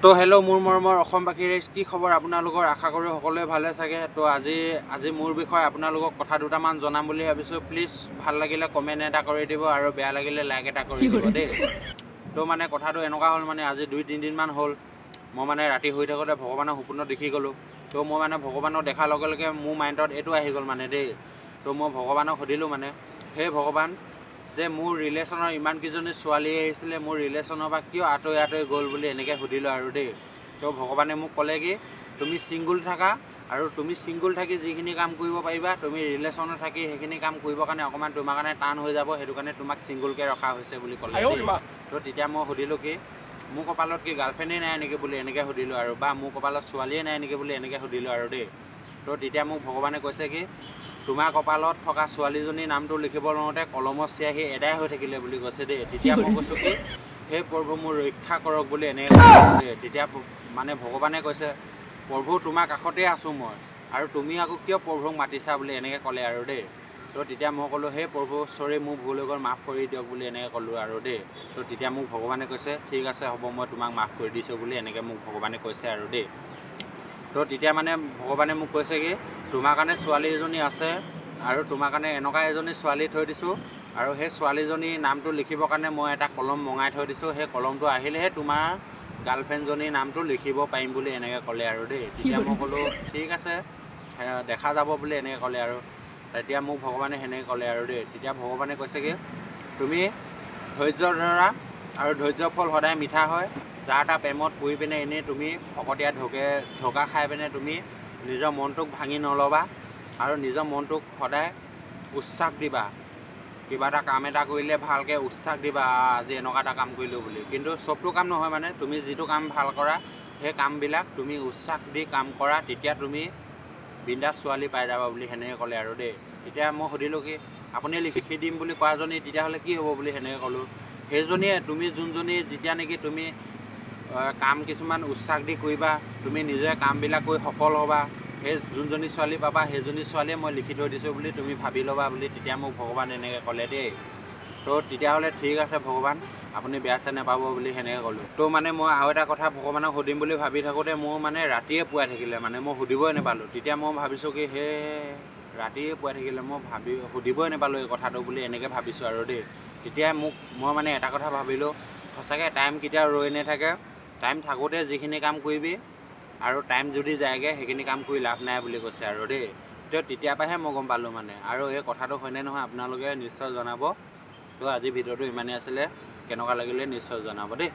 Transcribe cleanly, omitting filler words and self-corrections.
তো হেল্ল' মোৰ মৰমৰ অসমবাসীৰ কি খবৰ আপোনালোকৰ, আশা কৰোঁ সকলোৱে ভালে চাগে। তো আজি মোৰ বিষয়ে আপোনালোকক কথা দুটামান জনাম বুলি ভাবিছোঁ। প্লিজ ভাল লাগিলে কমেণ্ট এটা কৰি দিব আৰু বেয়া লাগিলে লাইক এটা কৰি দিব দেই। তো মানে কথাটো এনেকুৱা হ'ল, মানে আজি 2-3 দিনমান হ'ল মই মানে ৰাতি শুই থাকোঁতে ভগৱানৰ সপোনত দেখি গ'লোঁ। তো মই মানে ভগৱানক দেখাৰ লগে লগে মোৰ মাইণ্ডত এইটো আহি গ'ল মানে দেই। তো মই ভগৱানক সুধিলোঁ মানে, সেই ভগৱান যে মোৰ ৰিলেশ্যনৰ ইমানকেইজনী ছোৱালী আহিছিলে, মোৰ ৰিলেশ্যনৰ পৰা কিয় আঁতৰি গ'ল বুলি এনেকৈ সুধিলোঁ আৰু দেই। তো ভগৱানে মোক ক'লে কি, তুমি ছিংগুল থাকা আৰু তুমি ছিংগুল থাকি যিখিনি কাম কৰিব পাৰিবা, তুমি ৰিলেশ্যনত থাকি সেইখিনি কাম কৰিবৰ কাৰণে অকণমান তোমাৰ কাৰণে টান হৈ যাব, সেইটো কাৰণে তোমাক ছিংগুলকৈ ৰখা হৈছে বুলি ক'লে দেই। তো তেতিয়া মই সুধিলোঁ কি, মোৰ কপালত কি গাৰ্লফ্ৰেণ্ডেই নাই নেকি বুলি এনেকৈ সুধিলোঁ আৰু, বা মোৰ কপালত ছোৱালীয়ে নাই নেকি বুলি এনেকৈ সুধিলোঁ আৰু দেই। তো তেতিয়া মোক ভগৱানে কৈছে কি, তোমাৰ কপালত থকা ছোৱালীজনীৰ নামটো লিখিব লওঁতে কলমৰ চিয়াহী এদাই হৈ থাকিলে বুলি কৈছে দেই। তেতিয়া মই কৈছোঁ কি, সেই প্ৰভু মোৰ ৰক্ষা কৰক বুলি এনেকৈ কৈছোঁ দেই। তেতিয়া মানে ভগৱানে কৈছে, প্ৰভু তোমাৰ কাষতেই আছোঁ মই, আৰু তুমি আকৌ কিয় প্ৰভুক মাতিছা বুলি এনেকৈ ক'লে আৰু দেই। তো তেতিয়া মই ক'লোঁ, সেই প্ৰভু চৰি মোৰ ভুল হৈ গ'ল, মাফ কৰি দিয়ক বুলি এনেকৈ ক'লোঁ আৰু দেই। তো তেতিয়া মোক ভগৱানে কৈছে, ঠিক আছে হ'ব, মই তোমাক মাফ কৰি দিছোঁ বুলি এনেকৈ মোক ভগৱানে কৈছে আৰু দেই। তো তেতিয়া মানে ভগৱানে মোক কৈছে কি, তোমাৰ কাৰণে ছোৱালী এজনী আছে, আৰু তোমাৰ কাৰণে এনেকুৱা এজনী ছোৱালী থৈ দিছোঁ, আৰু সেই ছোৱালীজনীৰ নামটো লিখিবৰ কাৰণে মই এটা কলম মঙাই থৈ দিছোঁ, সেই কলমটো আহিলেহে তোমাৰ গাৰ্লফ্ৰেণ্ডজনীৰ নামটো লিখিব পাৰিম বুলি এনেকৈ ক'লে আৰু দেই। তেতিয়া মই ক'লোঁ ঠিক আছে, দেখা যাব বুলি এনেকৈ ক'লে আৰু। তেতিয়া মোক ভগৱানে সেনেকৈ ক'লে আৰু দেই। তেতিয়া ভগৱানে কৈছে কি, তুমি ধৈৰ্য ধৰা, আৰু ধৈৰ্যৰ ফল সদায় মিঠা হয়। যাৰ তাৰ প্ৰেমত পৰি পিনে এনেই তুমি ফকতীয়া ধোকা খাই পিনে তুমি নিজৰ মনটোক ভাঙি নল'বা, আৰু নিজৰ মনটোক সদায় উৎসাহ দিবা। কিবা এটা কাম এটা কৰিলে ভালকৈ উৎসাহ দিবা, আজি এনেকুৱা এটা কাম কৰিলোঁ বুলি। কিন্তু চবটো কাম নহয়, মানে তুমি যিটো কাম ভাল কৰা সেই কামবিলাক তুমি উৎসাহ দি কাম কৰা, তেতিয়া তুমি বিন্দাছ ছোৱালী পাই যাবা বুলি সেনেকৈ ক'লে আৰু দেই। তেতিয়া মই সুধিলোঁ কি, আপুনি লিখি দিম বুলি কোৱাজনী তেতিয়াহ'লে কি হ'ব বুলি সেনেকৈ ক'লোঁ। সেইজনীয়ে তুমি যোনজনী যেতিয়া নেকি তুমি কাম কিছুমান উৎসাহ দি কৰিবা, তুমি নিজে কামবিলাক কৰি সফল হ'বা, সেই যোনজনী ছোৱালী পাবা সেইজনী ছোৱালীয়ে মই লিখি থৈ দিছোঁ বুলি তুমি ভাবি ল'বা বুলি তেতিয়া মোক ভগৱান এনেকৈ ক'লে দেই। তো তেতিয়াহ'লে ঠিক আছে ভগৱান, আপুনি বেয়া চেয়া নাপাব বুলি সেনেকৈ ক'লোঁ। তো মানে মই আৰু এটা কথা ভগৱানক সুধিম বুলি ভাবি থাকোঁতে মোৰ মানে ৰাতিয়ে পুৱাই থাকিলে, মানে মই সুধিবই নাপালোঁ। তেতিয়া মই ভাবিছোঁ কি, সেই ৰাতিয়ে পুৱাই থাকিলে, মই সুধিবই নাপালোঁ এই কথাটো বুলি এনেকৈ ভাবিছোঁ আৰু দেই। তেতিয়া মই মানে এটা কথা ভাবিলোঁ, সঁচাকৈ টাইম কেতিয়াও ৰৈ নাথাকে, টাইম থাকোঁতে যিখিনি কাম কৰিবি, আৰু টাইম যদি যায়গৈ সেইখিনি কাম কৰি লাভ নাই বুলি কৈছে আৰু দেই। তো তেতিয়াৰ পৰাহে মই গম পালোঁ মানে, আৰু এই কথাটো হয়নে নহয় আপোনালোকে নিশ্চয় জনাব। তো আজি ভিডিঅ'টো ইমানেই আছিলে, কেনেকুৱা লাগিলে নিশ্চয় জনাব দেই।